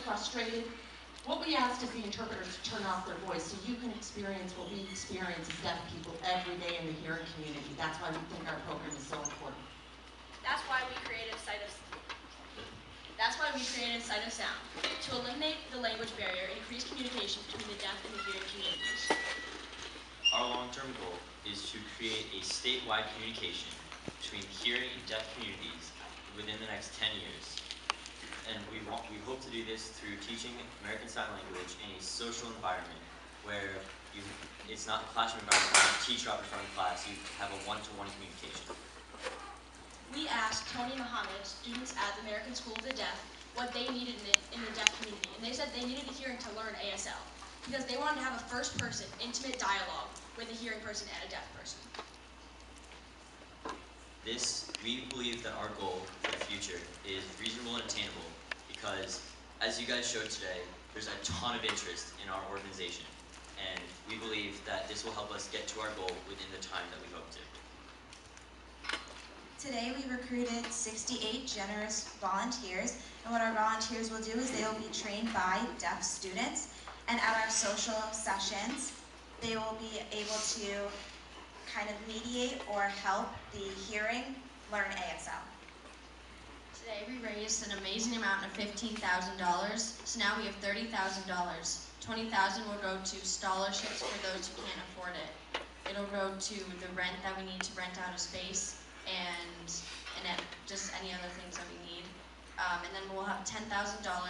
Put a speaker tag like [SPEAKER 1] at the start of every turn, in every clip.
[SPEAKER 1] frustrated, what we asked is the interpreters to turn off their voice so you can experience what we experience as deaf people every day in the hearing community. That's why we think our program is so important.
[SPEAKER 2] That's why we created Sight of Sound, to eliminate the language barrier and increase communication between the deaf and the hearing communities.
[SPEAKER 3] Our long-term goal is to create a statewide communication between hearing and deaf communities within the next 10 years. And we hope to do this through teaching American Sign Language in a social environment where it's not a classroom environment where you teach up in front of class, you have a one-to-one communication.
[SPEAKER 2] We asked Tony Muhammad, students at the American School of the Deaf, what they needed in the deaf community. And they said they needed a hearing to learn ASL because they wanted to have a first-person, intimate dialogue with a hearing person and a deaf person.
[SPEAKER 3] We believe that our goal for the future is reasonable and attainable because, as you guys showed today, there's a ton of interest in our organization. And we believe that this will help us get to our goal within the time that we hope to.
[SPEAKER 4] Today we recruited 68 generous volunteers, and what our volunteers will do is they will be trained by deaf students, and at our social sessions they will be able to kind of mediate or help the hearing learn ASL.
[SPEAKER 2] Today we raised an amazing amount of $15,000, so now we have $30,000. $20,000 will go to scholarships for those who can't afford it. It'll go to the rent that we need to rent out a space and just any other things that we need. And then we'll have $10,000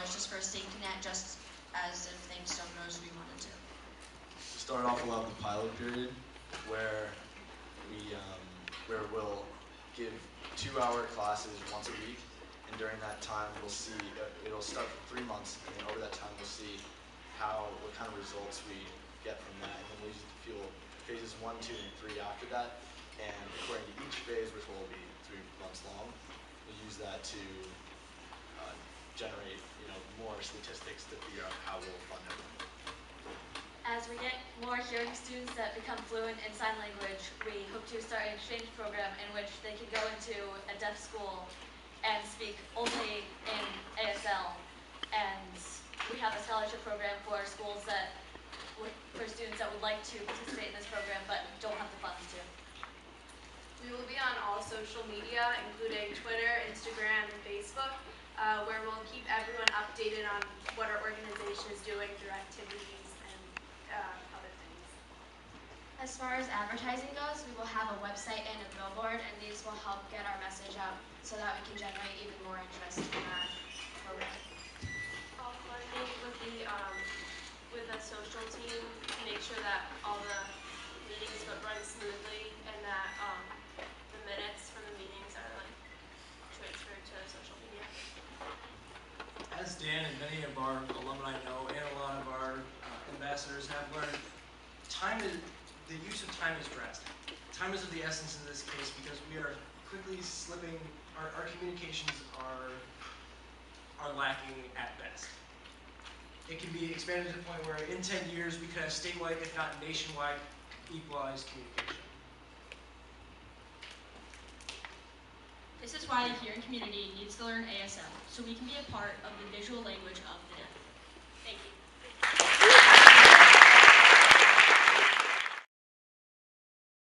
[SPEAKER 2] just for a safety net, just as if things don't go as we wanted to.
[SPEAKER 5] We started off, we'll have the pilot period where we'll give 2-hour classes once a week, and during that time we'll see, it'll start for 3 months, and then over that time we'll see what kind of results we get from that, and then we'll use it to fuel phases 1, 2, and 3 after that, and according to each phase, which will be 3 months long, we'll use that to generate more statistics to figure out how we'll fund everything.
[SPEAKER 6] As we get more hearing students that become fluent in sign language, we hope to start an exchange program in which they can go into a deaf school and speak only in ASL. And we have a scholarship program for schools for students that would like to participate in this program but don't have the funds to.
[SPEAKER 7] We will be on all social media, including Twitter, Instagram, and Facebook, where we'll keep everyone updated on what our organization is doing through activities and other things.
[SPEAKER 2] As far as advertising goes, we will have a website and a billboard, and these will help get our message out so that we can generate even more interest in our program.
[SPEAKER 7] I'll coordinate with the social team to make sure that all the meetings run smoothly and that the minutes from the meetings are transferred to social media.
[SPEAKER 8] As Dan and many of our alumni know, and a lot of our ambassadors have learned, the use of time is drastic. Time is of the essence in this case because we are quickly slipping, our communications are lacking at best. It can be expanded to the point where in 10 years we could have statewide, if not nationwide, equalized communication.
[SPEAKER 2] This is why the hearing community needs to learn ASL, so we can be a part of the visual language of the deaf. Thank you.